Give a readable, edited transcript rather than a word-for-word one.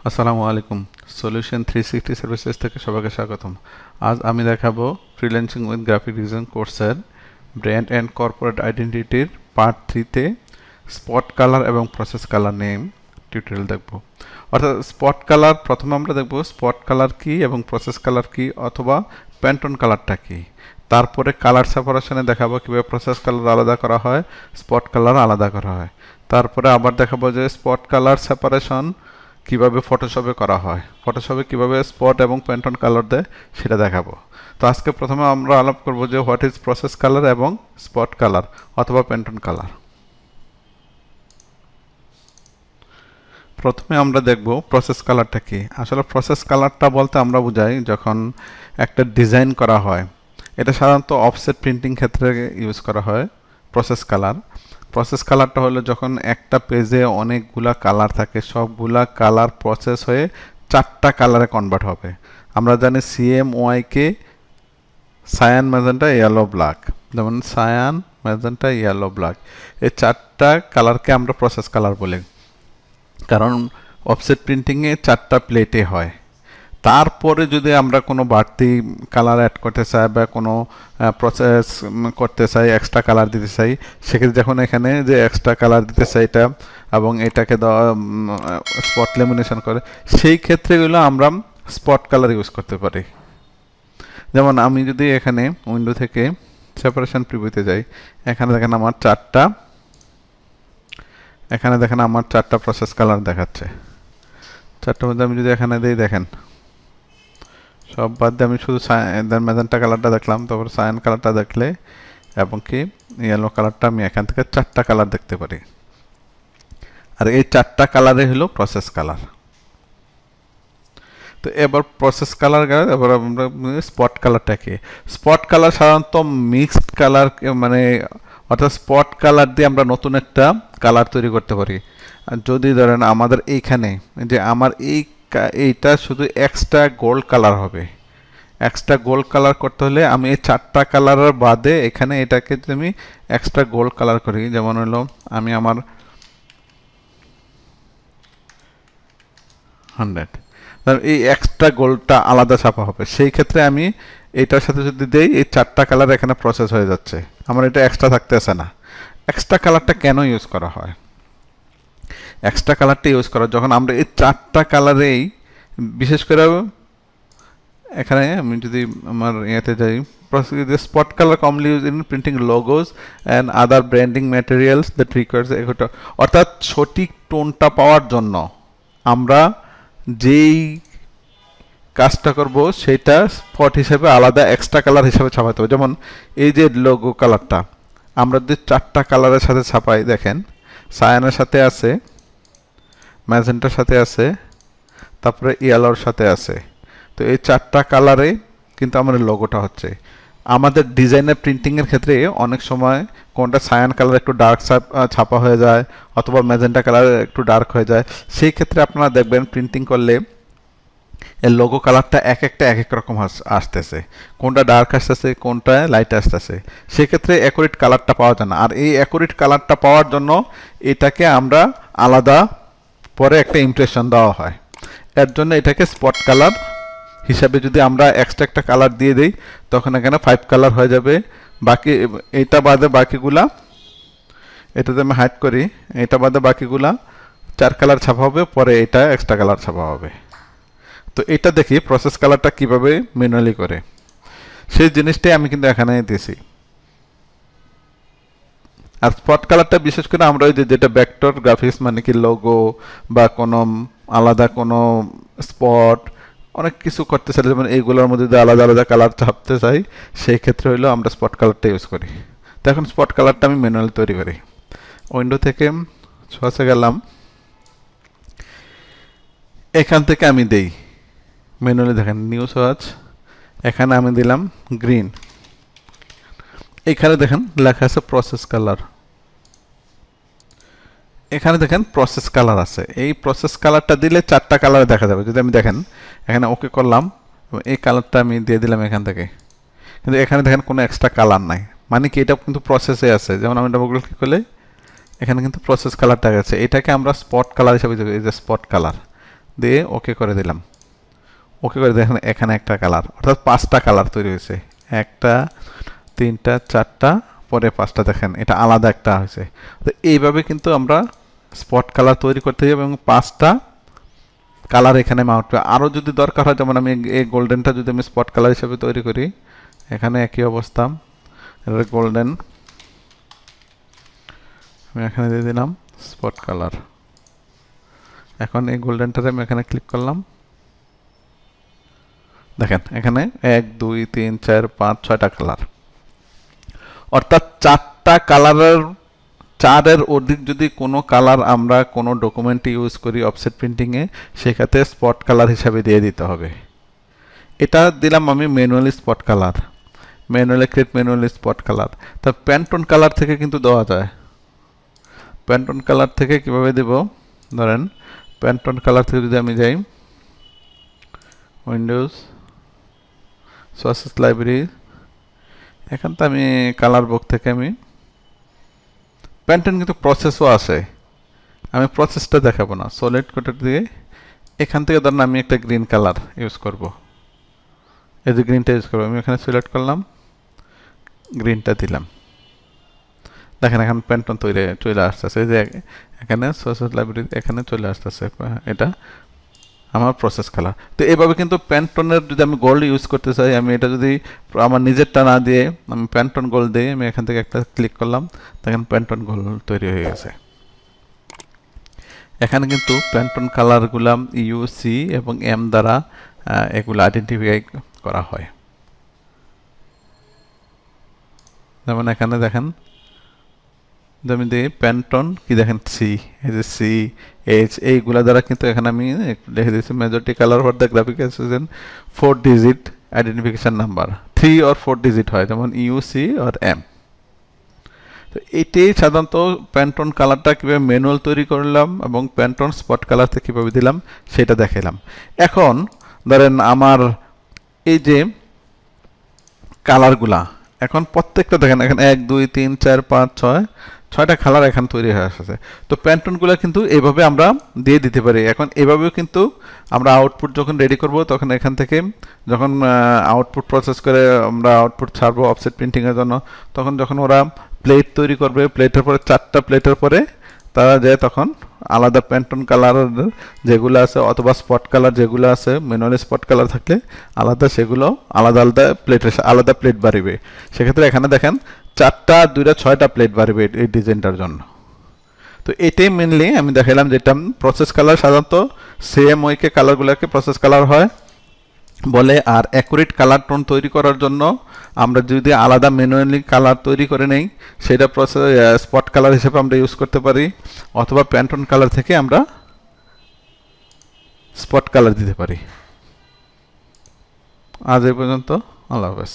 আসসালামু আলাইকুম। Solution 360 services থেকে সবাইকে স্বাগতম। আজ আমি দেখাবো ফ্রিল্যান্সিং উইথ গ্রাফিক ডিজাইন কোর্সের ব্র্যান্ড অ্যান্ড কর্পোরেট আইডেন্টিটির পার্ট 3তে স্পট কালার এবং প্রসেস কালার নিয়ে টিউটোরিয়াল দেখব। অর্থাৎ স্পট কালার প্রথমে আমরা দেখব স্পট কালার কি এবং প্রসেস কালার কি অথবা প্যান্টন কালারটা কি। তারপরে কালার সেপারেশনে দেখাবো কিভাবে প্রসেস কালার আলাদা করা হয়, স্পট কালার আলাদা করা হয়। তারপরে আবার দেখাবো যে স্পট কালার সেপারেশন কিভাবে ফটোশপে করা হয়, ফটোশপে কিভাবে স্পট এবং প্যান্টন কালার দেয় সেটা দেখাবো। তো আজকে প্রথমে আমরা আলাপ করব যে হোয়াট ইজ প্রসেস কালার এবং স্পট কালার অথবা প্যান্টন কালার। প্রথমে আমরা দেখব প্রসেস কালারটা কি। আসলে প্রসেস কালারটা বলতে আমরা বুঝাই যখন একটা ডিজাইন করা হয়, এটা সাধারণত অফসেট প্রিন্টিং ক্ষেত্রে ইউজ করা হয়। প্রসেস কালার প্রসেস কালারটা হলো যখন একটা পেজে অনেকগুলা কালার থাকে, সবগুলা কালার প্রসেস হয়ে 4টা কালারে কনভার্ট হবে। আমরা জানি CMYK cyan, magenta, yellow, black. যেমন সায়ান, ম্যাজেন্টা, ইয়েলো, ব্ল্যাক, এই 4টা কালারকে আমরা প্রসেস কালার বলি, কারণ অফসেট প্রিন্টিংয়ে 4টা প্লেটে হয়। তারপরে যদি আমরা কোনো বাড়তি কালার অ্যাড করতে চাই বা কোনো প্রসেস করতে চাই, এক্সট্রা কালার দিতে চাই, সেক্ষেত্রে যখন এখানে যে এক্সট্রা কালার দিতে চাই এটা এবং এটাকে দেওয়া স্পট লেমিনেশন করে, সেই ক্ষেত্রেগুলো আমরা স্পট কালার ইউজ করতে পারি। যেমন আমি যদি এখানে উইন্ডো থেকে সেপারেশন প্রিভিউতে যাই, এখানে দেখেন আমার 4টা প্রসেস কালার দেখাচ্ছে। 4টার মধ্যে আমি যদি এখানে দিই, দেখেন সব বাদ দিয়ে আমি শুধু ম্যাজেন্টা কালারটা দেখলাম, তারপর সায়ান কালারটা দেখলে এবং কি ইয়েলো কালারটা, আমি এখান থেকে 4টা কালার দেখতে পারি। আর এই 4টা কালারে হলো প্রসেস কালার। তো এবার প্রসেস কালার গেলে এবার আমরা স্পট কালারটা কি। স্পট কালার সাধারণত মিক্সড কালার, মানে অর্থাৎ স্পট কালার দিয়ে আমরা নতুন একটা কালার তৈরি করতে পারি। যদি ধরেন আমাদের এইখানে যে আমার এইটা শুধু এক্সট্রা গোল্ড কালার হবে, এক্সট্রা গোল্ড কালার করতে হলে আমি এই 4টা কালারের বাদে এখানে এটাকে যদি আমি এক্সট্রা গোল্ড কালার করি, যেমন হলো আমি আমার 100, এই এক্সট্রা গোল্ডটা আলাদা ছাপা হবে, সেই ক্ষেত্রে আমি এটার সাথে যদি দেই এই 4টা কালার এখানে প্রসেস হয়ে যাচ্ছে, আমার এটা এক্সট্রা থাকতেছে না। এক্সট্রা কালারটা কেন ইউজ করা হয়? এক্সট্রা কালারটা ইউজ করা যখন আমরা এই 4টা কালারেই, বিশেষ করে এখানে আমি যদি আমার ইয়েতে যাই, spot colour commonly use in printing logos and other branding materials that requires এগুলো। অর্থাৎ সঠিক টোনটা পাওয়ার জন্য আমরা যেই কাজটা করব সেটা স্পট হিসেবে আলাদা এক্সট্রা কালার হিসেবে ছাপাতে হবে। যেমন এই যে লোগো কালারটা আমরা যদি 4টা কালারের সাথে ছাপাই, দেখেন সায়ানের সাথে আছে, ম্যাজেন্টার সাথে আছে, তারপরে ইয়েলোর সাথে আছে। তো এই 4টা কালারে কিন্তু আমাদের লোগোটা হচ্ছে। আমাদের ডিজাইনের প্রিন্টিংয়ের ক্ষেত্রে অনেক সময় কোনটা সায়ান কালার একটু ডার্ক ছাপা হয়ে যায় অথবা ম্যাজেন্টা কালার একটু ডার্ক হয়ে যায়, সেই ক্ষেত্রে আপনারা দেখবেন প্রিন্টিং করলে এর লোগো কালারটা এক এক রকম আসতেছে, কোনটা ডার্ক আসতেছে, কোনটা লাইট আসতেছে। সেক্ষেত্রে অ্যাকুরেট কালারটা পাওয়া যায় না। আর এই অ্যাকুরেট কালারটা পাওয়ার জন্য এটাকে আমরা আলাদা পরে একটা ইমপ্রেশন দেওয়া হয়। এর জন্য এটাকে স্পট কালার হিসাবে যদি আমরা এক্সট্রা একটা কালার দিয়ে দিই, তখন এখানে 5 কালার হয়ে যাবে। বাকি এটা বাদে বাকিগুলা, এটাতে আমি হাইড করি, এটা বাদে বাকিগুলা 4 কালার ছাপা হবে, পরে এটা এক্সট্রা কালার ছাপা হবে। তো এটা দেখি প্রসেস কালারটা কিভাবে ম্যানুয়ালি করে, সেই জিনিসটাই আমি কিন্তু এখানে দিয়েছি। আর স্পট কালারটা বিশেষ করে আমরা ওই যেটা ভেক্টর গ্রাফিক্স, মানে কি লোগো বা কোনো আলাদা কোনো স্পট অনেক কিছু করতে চাই, যেমন এইগুলোর মধ্যে যদি আলাদা আলাদা কালার ছাপতে চাই, সেই ক্ষেত্রে হইলো আমরা স্পট কালারটা ইউজ করি। তো এখন স্পট কালারটা আমি ম্যানুয়ালি তৈরি করি। উইন্ডো থেকে সোয়াচে গেলাম, এখান থেকে আমি দেই ম্যানুয়ালি, দেখেন নিউ সোয়াচ, এখানে আমি দিলাম গ্রিন, এখানে দেখেন লেখা আছে প্রসেস কালার, এখানে দেখেন প্রসেস কালার আছে। এই প্রসেস কালারটা দিলে 4টা কালার দেখা যাবে। যদি আমি দেখেন এখানে ওকে করলাম, এই কালারটা আমি দিয়ে দিলাম এখান থেকে, কিন্তু এখানে দেখেন কোনো এক্সট্রা কালার নাই, মানে কি এটা কিন্তু প্রসেসে আছে। যেমন আমি ডাবল ক্লিক করলে এখানে কিন্তু প্রসেস কালারটা গেছে, এটাকে আমরা স্পট কালার হিসেবে দেবো, এই যে স্পট কালার দিয়ে ওকে করে দিলাম। ওকে করে দেখেন এখানে একটা কালার, অর্থাৎ 5টা কালার তৈরি হয়েছে। 1টা 3টা 4টা পরে 5টা, দেখেন এটা আলাদা একটা হয়েছে। তো এইভাবে কিন্তু আমরা স্পট কালার তৈরি করতে যাবো এবং 5টা কালার এখানে মাউন্ট করে। আরও যদি দরকার হয়, যেমন আমি এই গোল্ডেনটা যদি আমি স্পট কালার হিসেবে তৈরি করি, এখানে একই অবস্থা, এটা গোল্ডেন, আমি এখানে দিয়ে দিলাম স্পট কালার। এখন এই গোল্ডেনটারে আমি এখানে ক্লিক করলাম, দেখেন এখানে 1 2 3 4 5 6টা কালার, অর্থাৎ 4টা কালারের 4-এর অধিক যদি কোনো কালার আমরা কোনো ডকুমেন্টে ইউজ করি অফসেট প্রিন্টিংয়ে, সেক্ষেত্রে স্পট কালার হিসাবে দিয়ে দিতে হবে। এটা দিলাম আমি manually spot colour, manually create manually spot colour. তা প্যান্টোন কালার থেকে কিন্তু দেওয়া যায়। প্যান্টোন কালার থেকে কিভাবে দেব, ধরেন প্যান্টোন কালার থেকে যদি আমি যাই উইন্ডোজ সোর্সেস লাইব্রেরি, এখান থেকে আমি কালার বুক থেকে আমি প্যান্টোন কিন্তু প্রসেসও আছে, আমি প্রসেসটা দেখাবো না। সলিড কোডের দিয়ে এখান থেকে ধরেন আমি একটা গ্রিন কালার ইউজ করব, এই যে গ্রিনটা ইউজ করবো, আমি এখানে সিলেক্ট করলাম, গ্রিনটা দিলাম, দেখেন এখন প্যান্টোন তৈরি চলে আসতেছে। এই যে এখানে সোর্সেস লাইব্রেরি এখানে চলে আসতেছে, এটা আমার প্রসেস কালার। তো এইভাবে কিন্তু প্যান্টোনের যদি আমি গোল্ড ইউজ করতে চাই, আমি এটা যদি আমার নিজেরটা না দিয়ে আমি প্যান্টোন গোল্ড দিয়ে আমি এখান থেকে একটা ক্লিক করলাম, দেখেন প্যান্টোন গোল্ড তৈরি হয়ে গেছে। এখানে কিন্তু প্যান্টোন কালারগুলো ইউসি এবং এম দ্বারা এগুলো আইডেন্টিফাই করা হয়। যেমন এখানে দেখেন আমি দিই প্যান্টোন কি, দেখেন সি, এই যে সি এইচ, এইগুলা দ্বারা কিন্তু এখানে আমি লিখে দিয়েছি majority colour for the graphic association 4 digit identification number, 3 or 4 digit হয়, যেমন ইউসি আর এম। তো এটাই সাধারণত প্যান্টোন কালারটা কীভাবে ম্যানুয়াল তৈরি করলাম এবং প্যান্টোন স্পট কালারতে কীভাবে দিলাম সেটা দেখালাম। এখন ধরেন আমার এই যে কালারগুলা, এখন প্রত্যেকটা দেখেন এখানে 1 2 3 4 5 6টা কালার এখন তৈরি হয়ে আসছে। তো প্যান্টোনগুলো কিন্তু এইভাবে আমরা দিয়ে দিতে পারি। এখন এভাবেও কিন্তু আমরা আউটপুট যখন রেডি করব, তখন এখান থেকে যখন আউটপুট প্রসেস করে আমরা আউটপুট ছাড়বো অফসেট প্রিন্টিংয়ের জন্য, তখন যখন ওরা প্লেট তৈরি করবে, প্লেটের পরে 4টা প্লেটের পরে তারা যায় তখন আলাদা প্যান্টোন কালার যেগুলো আছে অথবা স্পট কালার যেগুলো আছে, ম্যানুয়ালি স্পট কালার থাকলে আলাদা, সেগুলো আলাদা আলাদা প্লেটের আলাদা প্লেট বাড়িবে। সেক্ষেত্রে এখানে দেখেন 4টা 2টা 6টা প্লেট বাড়িবে এই ডিজাইনটার জন্য। তো এটাই মেনলি আমি দেখালাম, যেটা প্রসেস কালার সাধারণত সেম ওয়েকে কালারগুলোকে প্রসেস কালার হয় বলে। আর অ্যাকুরেট কালার টোন তৈরি করার জন্য আমরা যদি আলাদা ম্যানুয়ালি কালার তৈরি করে নেই, সেটা প্রসেস স্পট কালার হিসেবে আমরা ইউজ করতে পারি, অথবা প্যান্টোন কালার থেকে আমরা স্পট কালার দিতে পারি। আজ এই পর্যন্ত, আল্লাহ হাফেজ।